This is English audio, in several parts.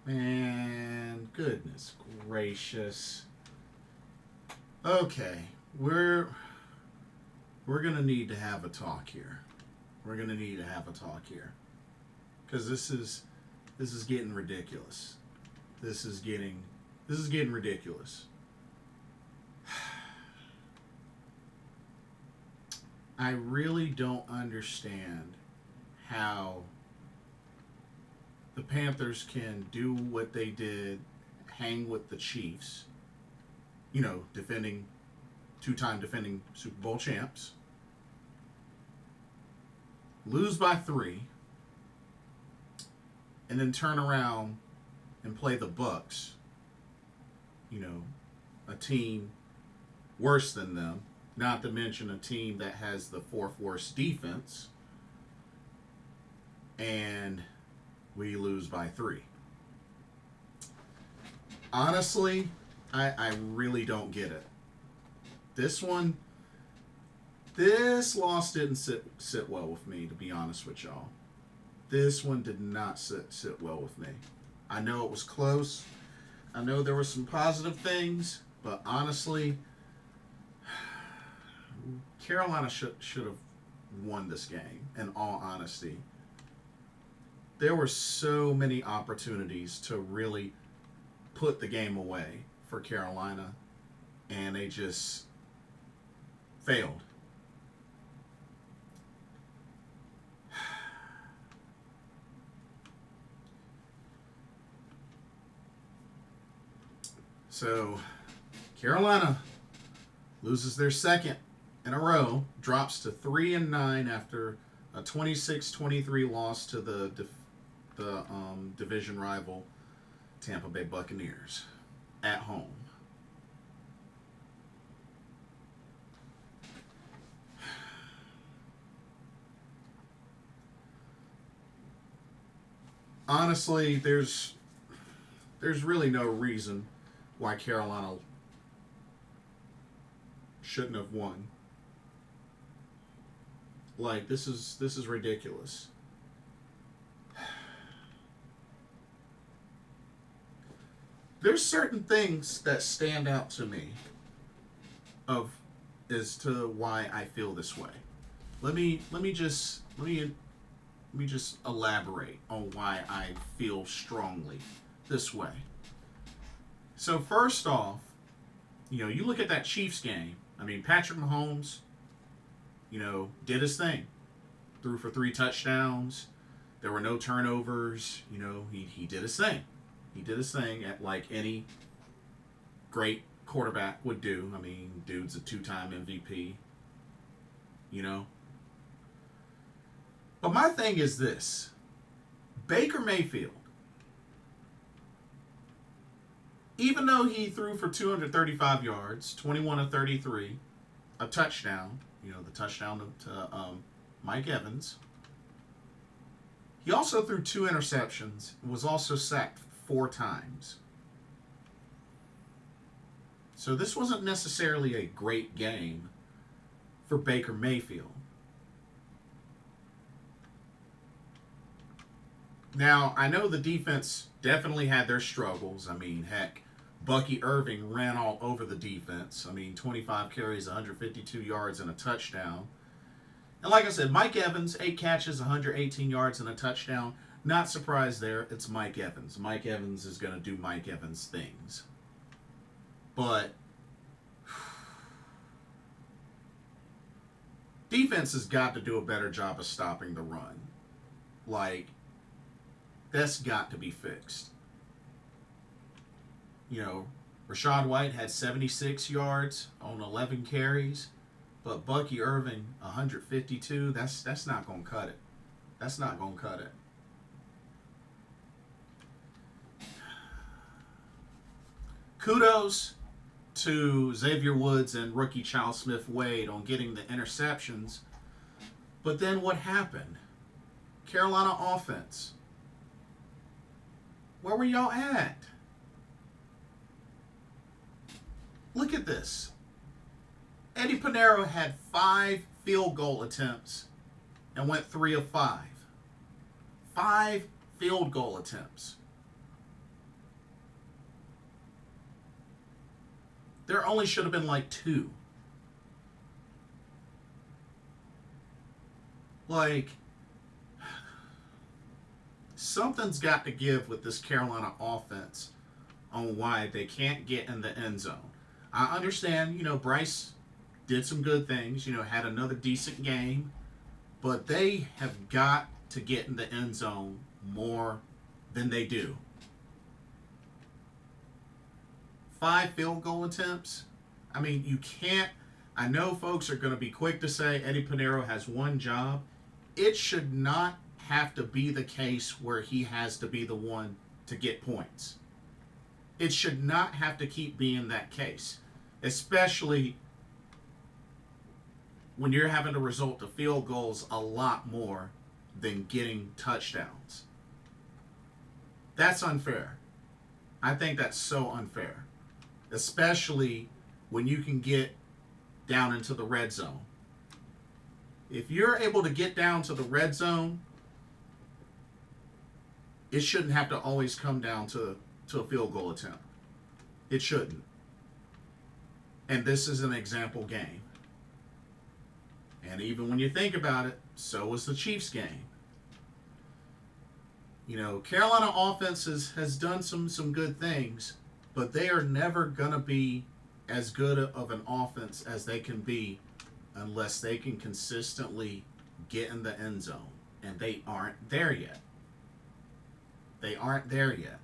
Man, goodness gracious. Okay, we're gonna need to have a talk here. We're gonna need to have a talk here because this is getting ridiculous. This is getting ridiculous. I really don't understand how the Panthers can do what they did, hang with the Chiefs, defending two-time defending Super Bowl champs, lose by 3, and then turn around and play the Bucs, a team worse than them, not to mention a team that has the fourth worst defense, and we lose by 3. Honestly, I really don't get it. This loss didn't sit well with me, to be honest with y'all. This one did not sit well with me. I know it was close. I know there were some positive things, but honestly, Carolina should have won this game, in all honesty. There were so many opportunities to really put the game away for Carolina, and they just failed. So, Carolina loses their second in a row, drops to 3-9 after a 26-23 loss to the division rival Tampa Bay Buccaneers at home. Honestly, there's really no reason why Carolina shouldn't have won. Like, this is ridiculous. There's certain things that stand out to me as to why I feel this way. Let me just elaborate on why I feel strongly this way. So first off, you look at that Chiefs game. I mean, Patrick Mahomes, did his thing. Threw for 3 touchdowns. There were no turnovers. He did his thing. He did his thing at like any great quarterback would do. I mean, dude's a 2-time MVP. But my thing is this. Baker Mayfield, even though he threw for 235 yards, 21 of 33, a touchdown, the touchdown to Mike Evans, he also threw 2 interceptions and was also sacked 4 times. So this wasn't necessarily a great game for Baker Mayfield. Now, I know the defense definitely had their struggles. I mean, heck, Bucky Irving ran all over the defense. I mean, 25 carries, 152 yards, and a touchdown. And like I said, Mike Evans, 8 catches, 118 yards, and a touchdown. Not surprised there. It's Mike Evans. Mike Evans is going to do Mike Evans things. But defense has got to do a better job of stopping the run. Like, that's got to be fixed. Rashad White had 76 yards on 11 carries, but Bucky Irving, 152. That's not going to cut it. That's not going to cut it. Kudos to Xavier Woods and rookie Charles Smith-Wade on getting the interceptions. But then what happened? Carolina offense. Where were y'all at? Look at this. Eddie Pinheiro had 5 field goal attempts and went 3 of 5. 5 field goal attempts. There only should have been like 2. Like, something's got to give with this Carolina offense on why they can't get in the end zone. I understand, Bryce did some good things, had another decent game, but they have got to get in the end zone more than they do. 5 field goal attempts. I mean, you can't. I know folks are going to be quick to say Eddie Pinheiro has one job. It should not have to be the case where he has to be the one to get points. It should not have to keep being that case, especially when you're having to resort to field goals a lot more than getting touchdowns. That's unfair. I think that's so unfair, especially when you can get down into the red zone. If you're able to get down to the red zone, it shouldn't have to always come down to a field goal attempt. It shouldn't. And this is an example game. And even when you think about it, so was the Chiefs game. Carolina offense has done some good things, but they are never going to be as good of an offense as they can be unless they can consistently get in the end zone. And they aren't there yet. They aren't there yet.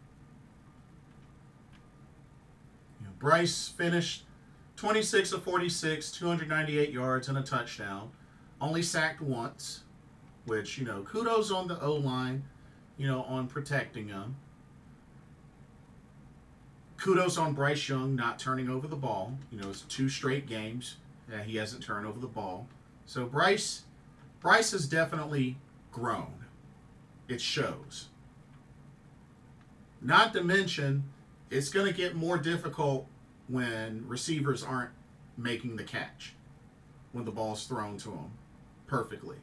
Bryce finished 26 of 46, 298 yards and a touchdown. Only sacked once, which, kudos on the O-line, on protecting him. Kudos on Bryce Young not turning over the ball. It's 2 straight games that he hasn't turned over the ball. So Bryce has definitely grown. It shows. Not to mention, it's going to get more difficult when receivers aren't making the catch, when the ball's thrown to them perfectly.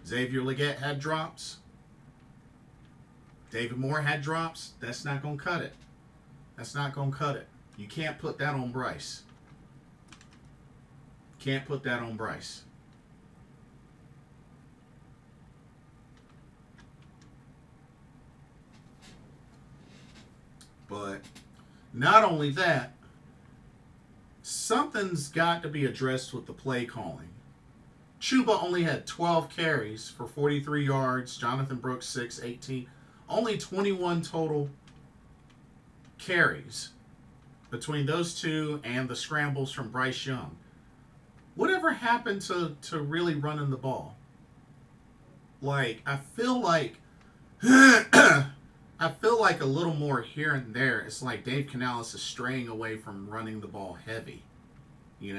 Xavier Legette had drops. David Moore had drops. That's not going to cut it. That's not going to cut it. You can't put that on Bryce. Can't put that on Bryce. But not only that, something's got to be addressed with the play calling. Chuba only had 12 carries for 43 yards. Jonathan Brooks, 6, 18. Only 21 total carries between those two and the scrambles from Bryce Young. Whatever happened to really running the ball? I feel like I feel like a little more here and there. It's like Dave Canales is straying away from running the ball heavy, and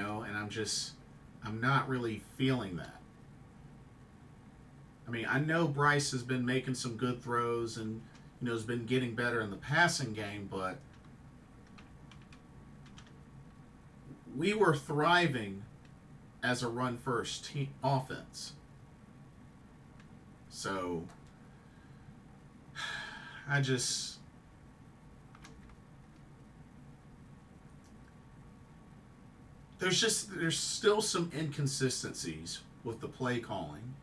I'm not really feeling that. I mean, I know Bryce has been making some good throws and, has been getting better in the passing game, but we were thriving as a run-first offense. So there's still some inconsistencies with the play calling.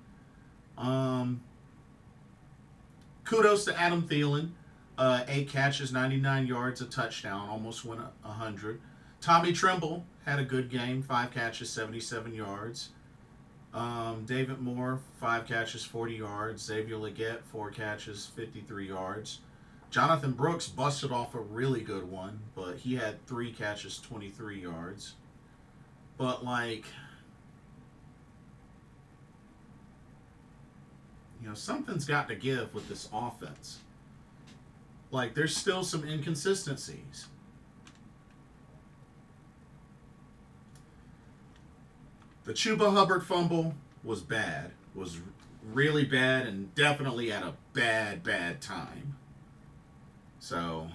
Kudos to Adam Thielen. 8 catches, 99 yards, a touchdown, almost went 100. Tommy Tremble had a good game, 5 catches, 77 yards. David Moore, 5 catches, 40 yards. Xavier Legette, 4 catches, 53 yards. Jonathan Brooks busted off a really good one, but he had 3 catches, 23 yards. But, something's got to give with this offense. There's still some inconsistencies. The Chuba Hubbard fumble was bad. Was really bad and definitely at a bad time. So,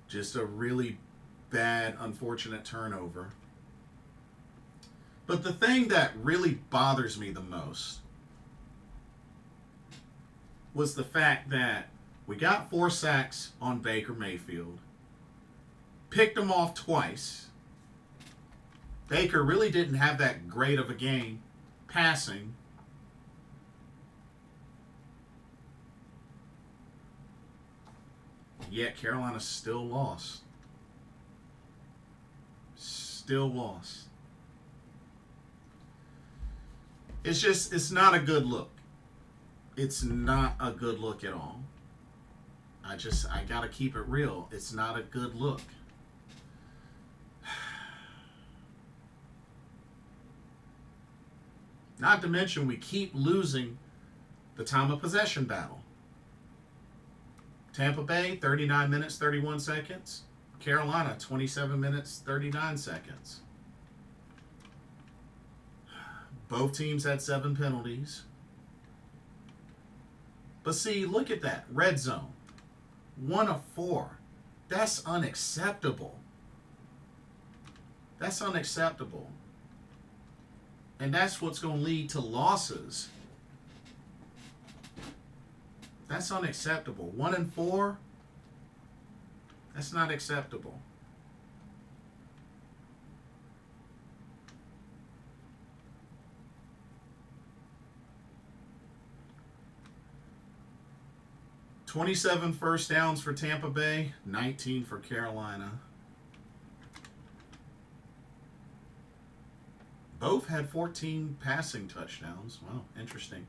just a really bad, unfortunate turnover. But the thing that really bothers me the most was the fact that We got 4 sacks on Baker Mayfield. Picked him off twice. Baker really didn't have that great of a game passing. Yet Carolina still lost. Still lost. It's not a good look. It's not a good look at all. I gotta keep it real. It's not a good look. Not to mention we keep losing the time of possession battle. Tampa Bay, 39 minutes, 31 seconds. Carolina, 27 minutes, 39 seconds. Both teams had 7 penalties. But see, look at that. Red zone. 1 of 4. That's unacceptable. That's unacceptable. And that's what's going to lead to losses. That's unacceptable. 1 and 4. That's not acceptable. "27 first downs for Tampa Bay, 19 for Carolina." Both had 14 passing touchdowns. Wow, interesting.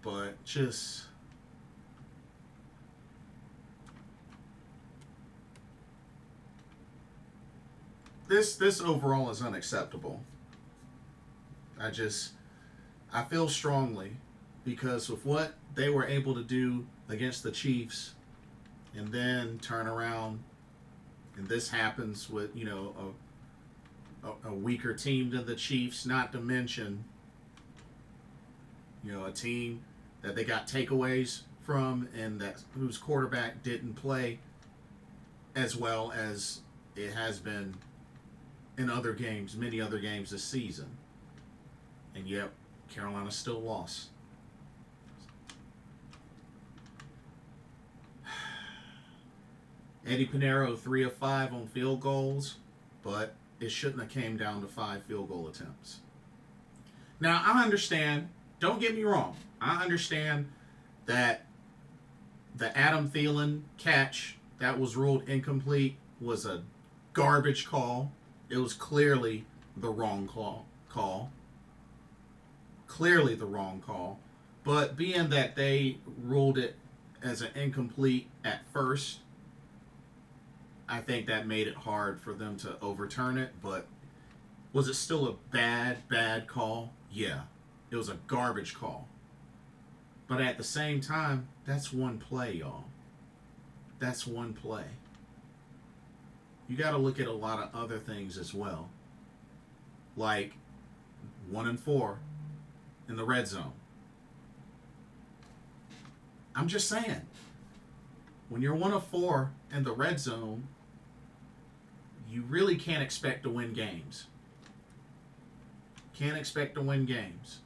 But just... This overall is unacceptable. I feel strongly because of what they were able to do against the Chiefs and then turn around and this happens with, a weaker team than the Chiefs, not to mention, a team that they got takeaways from and that whose quarterback didn't play as well as it has been in other games, many other games this season. And yet, Carolina still lost. Eddie Pinheiro, 3 of 5 on field goals, but it shouldn't have came down to 5 field goal attempts. Now, I understand, don't get me wrong, I understand that the Adam Thielen catch that was ruled incomplete was a garbage call. It was clearly the wrong call. Clearly the wrong call. But being that they ruled it as an incomplete at first, I think that made it hard for them to overturn it. But was it still a bad call? Yeah. It was a garbage call. But at the same time, that's one play, y'all. That's one play. You got to look at a lot of other things as well. Like 1 and 4 in the red zone. I'm just saying. When you're 1 of 4 in the red zone, you really can't expect to win games. Can't expect to win games.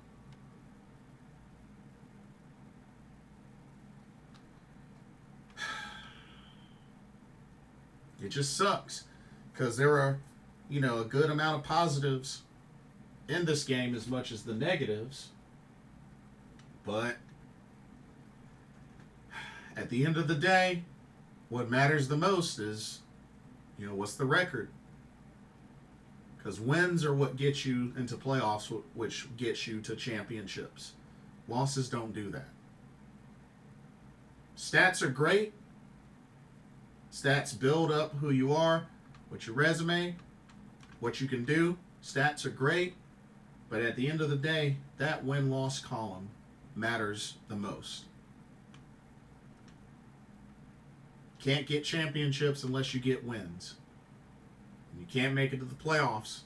It just sucks because there are, a good amount of positives in this game as much as the negatives. But at the end of the day, what matters the most is, what's the record? Because wins are what gets you into playoffs, which gets you to championships. Losses don't do that. Stats are great. Stats build up who you are, with your resume, what you can do. Stats are great. But at the end of the day, that win-loss column matters the most. Can't get championships unless you get wins. And you can't make it to the playoffs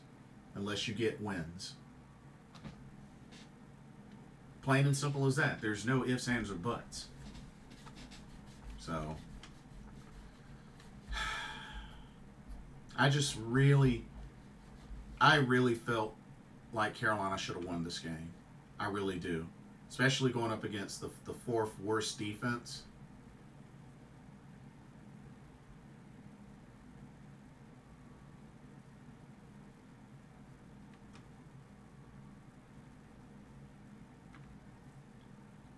unless you get wins. Plain and simple as that. There's no ifs, ands, or buts. So, I really felt like Carolina should have won this game. I really do. especially going up against the fourth worst defense.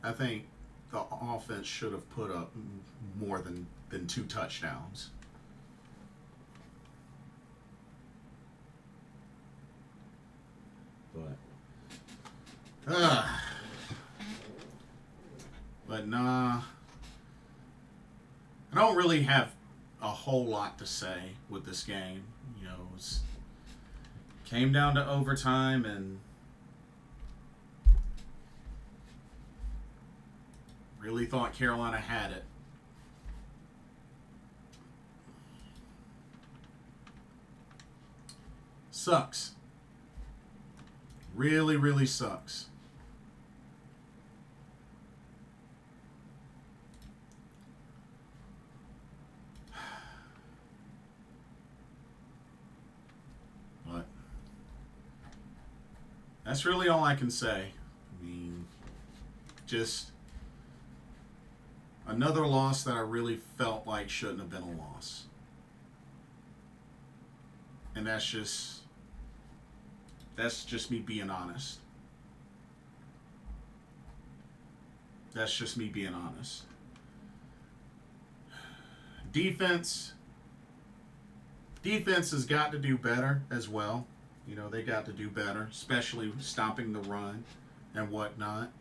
I think the offense should have put up more than 2 touchdowns. But but nah, I don't really have a whole lot to say with this game. You know, it came down to overtime, and really thought Carolina had it. Sucks. Really, really sucks. But that's really all I can say. I mean, just another loss that I really felt like shouldn't have been a loss. And that's just me being honest. That's just me being honest. Defense has got to do better as well. You know, they got to do better, especially stopping the run and whatnot.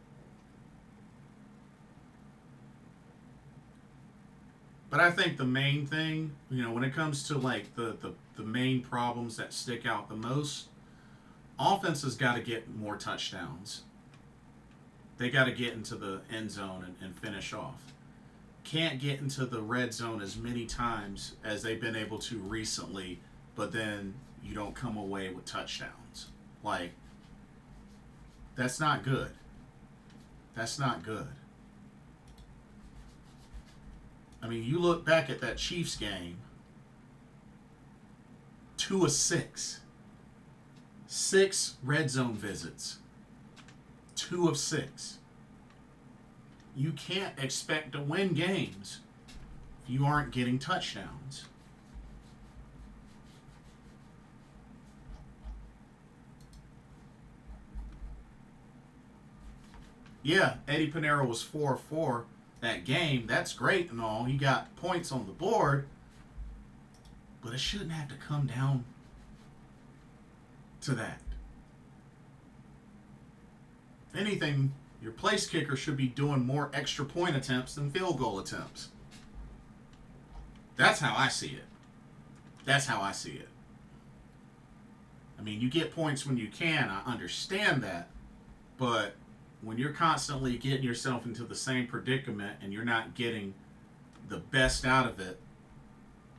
But I think the main thing, you know, when it comes to like the main problems that stick out the most, offense has got to get more touchdowns. They got to get into the end zone and finish off. Can't get into the red zone as many times as they've been able to recently, but then you don't come away with touchdowns. Like, that's not good. That's not good. I mean, you look back at that Chiefs game, 2 of 6. 6 red zone visits. 2 of 6. You can't expect to win games if you aren't getting touchdowns. Yeah, Eddie Pinero was 4-4 that game. That's great and all. He got points on the board. But it shouldn't have to come down to that. If anything, your place kicker should be doing more extra point attempts than field goal attempts. That's how I see it. That's how I see it. I mean, you get points when you can. I understand that. But when you're constantly getting yourself into the same predicament and you're not getting the best out of it,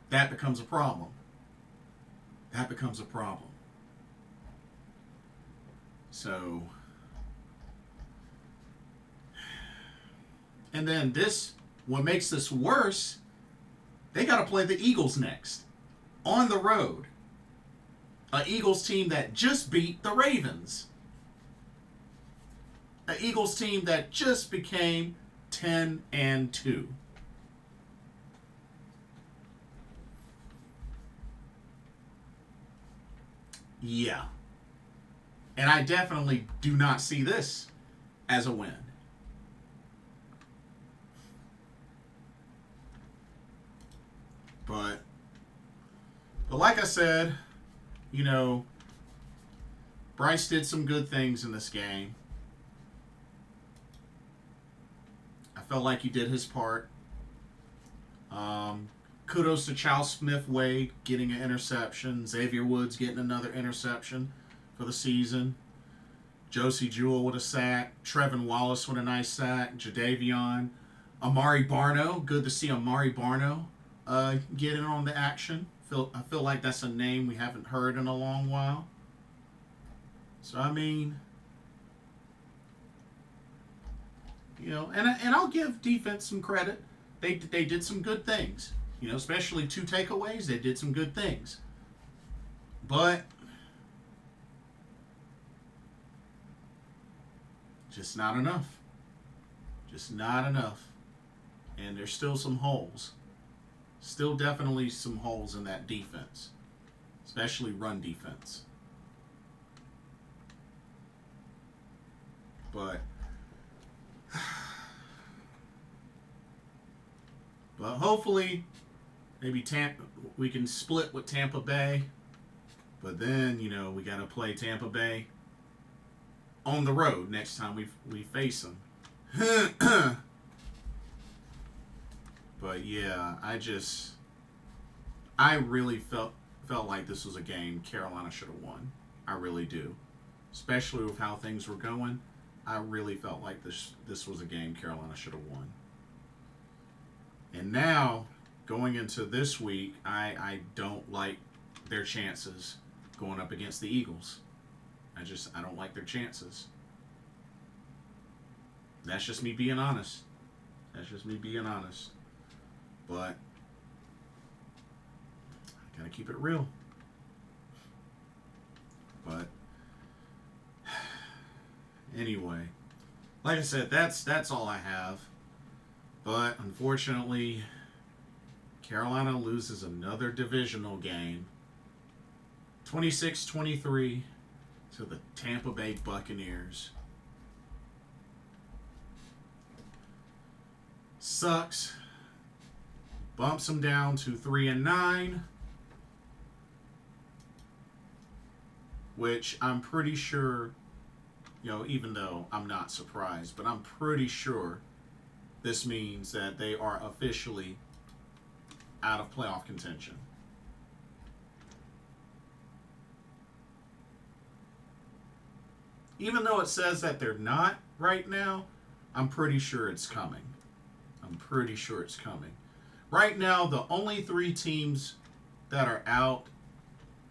that becomes a problem. That becomes a problem. So, and then what makes this worse, they got to play the Eagles next on the road. An Eagles team that just beat the Ravens. An Eagles team that just became 10-2. Yeah. And I definitely do not see this as a win. But like I said, you know, Bryce did some good things in this game. I felt like he did his part. Kudos to Charles Smith-Wade getting an interception. Xavier Woods getting another interception for the season. Josie Jewell with a sack. Trevin Wallace with a nice sack. Jadeveon. Amari Barno. Good to see Amari Barno getting on the action. I feel like that's a name we haven't heard in a long while. So, I mean, you know, and I'll give defense some credit. They did some good things. You know, especially 2 takeaways. They did some good things. But just not enough. Just not enough. And there's still some holes. Still definitely some holes in that defense, especially run defense. But hopefully maybe we can split with Tampa Bay. But then, you know, we got to play Tampa Bay on the road next time we face them. But yeah, I really felt like this was a game Carolina should have won. I really do. Especially with how things were going. I really felt like this was a game Carolina should have won. And now, going into this week, I don't like their chances going up against the Eagles. I don't like their chances. That's just me being honest. But I gotta keep it real. But anyway, like I said, that's all I have. But unfortunately, Carolina loses another divisional game, 26-23 to the Tampa Bay Buccaneers. Sucks. Bumps them down to 3-9, which I'm pretty sure, you know, even though I'm not surprised, but I'm pretty sure this means that they are officially out of playoff contention. Even though it says that they're not right now, I'm pretty sure it's coming. Right now, the only three teams that are out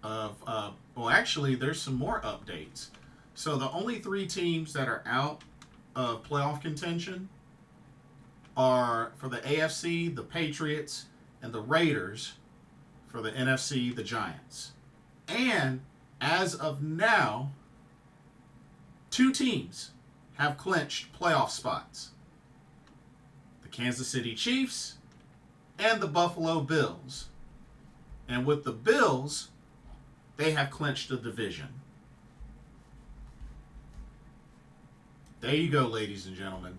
of, well, actually, there's some more updates. So the only three teams that are out of playoff contention are, for the AFC, the Patriots, and the Raiders. For the NFC, the Giants. And as of now, two teams have clinched playoff spots. The Kansas City Chiefs and the Buffalo Bills. And with the Bills, they have clinched the division. There you go, ladies and gentlemen.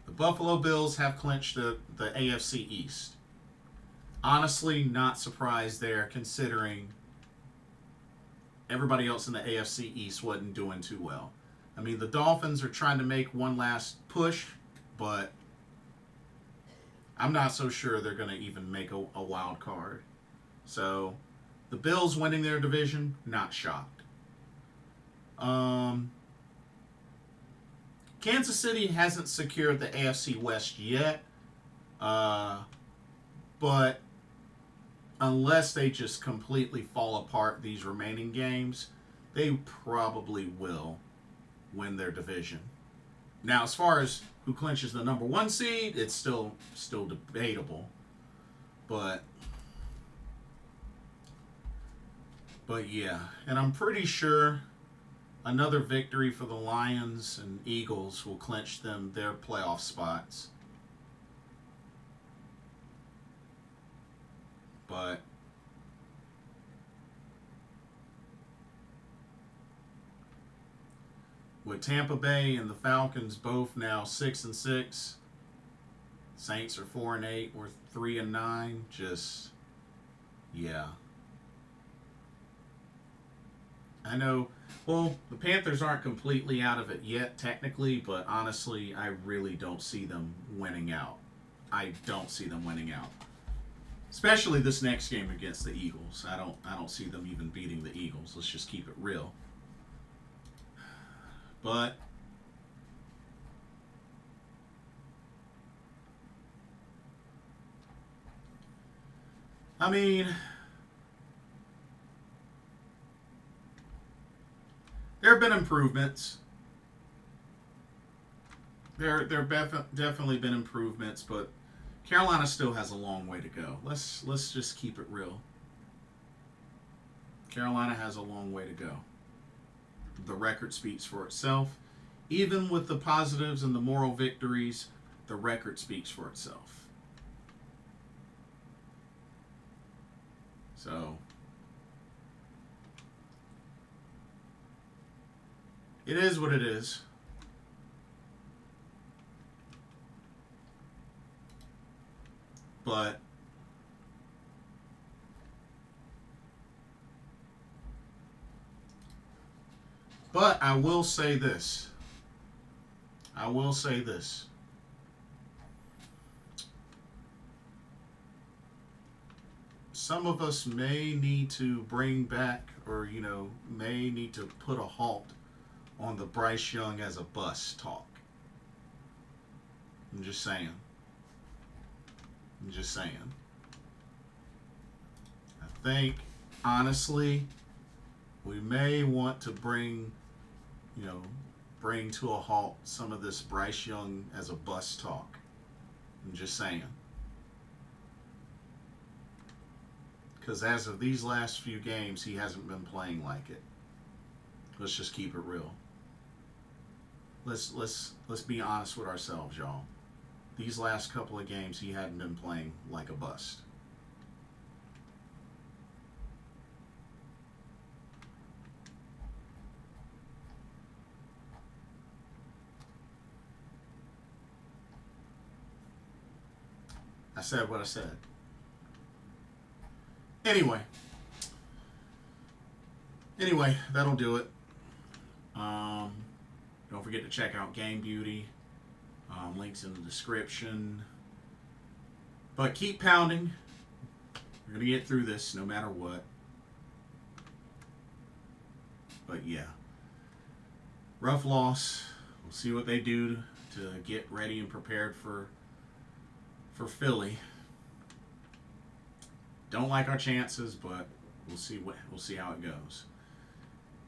The Buffalo Bills have clinched the AFC East. Honestly, not surprised there, considering everybody else in the AFC East wasn't doing too well. I mean, the Dolphins are trying to make one last push, but I'm not so sure they're going to even make a wild card. So, the Bills winning their division, not shocked. Kansas City hasn't secured the AFC West yet, but unless they just completely fall apart these remaining games, they probably will win their division. Now, as far as who clinches the number one seed, it's still debatable. But yeah, and I'm pretty sure another victory for the Lions and Eagles will clinch them their playoff spots. But with Tampa Bay and the Falcons both now 6-6, Saints are 4-8, we're 3-9. Just, yeah. I know. Well, the Panthers aren't completely out of it yet, technically, but honestly, I really don't see them winning out. Especially this next game against the Eagles. I don't see them even beating the Eagles. Let's just keep it real. But I mean, there have been improvements. There have definitely been improvements, but Carolina still has a long way to go. Let's just keep it real. Carolina has a long way to go. The record speaks for itself. even with the positives and the moral victories, the record speaks for itself. So, it is what it is. But I will say this. I will say this. Some of us may need to bring back, or, may need to put a halt on the Bryce Young as a bust talk. I'm just saying. I'm just saying. I think, honestly, we may want to bring to a halt some of this Bryce Young as a bust talk. I'm just saying. Because as of these last few games, he hasn't been playing like it. Let's just keep it real. Let's be honest with ourselves, y'all. These last couple of games, he hadn't been playing like a bust. I said what I said. Anyway, that'll do it. Don't forget to check out Game Beauty. Links in the description. But keep pounding. We're going to get through this no matter what. But yeah. Rough loss. We'll see what they do to get ready and prepared for Philly. Don't like our chances, but we'll see how it goes.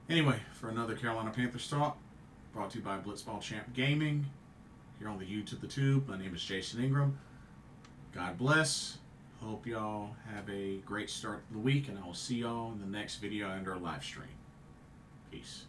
Anyway, for another Carolina Panthers talk, brought to you by Blitzball Champ Gaming, here on the YouTube the Tube. My name is Jason Ingram. God bless. Hope y'all have a great start of the week, and I will see y'all in the next video and our live stream. Peace.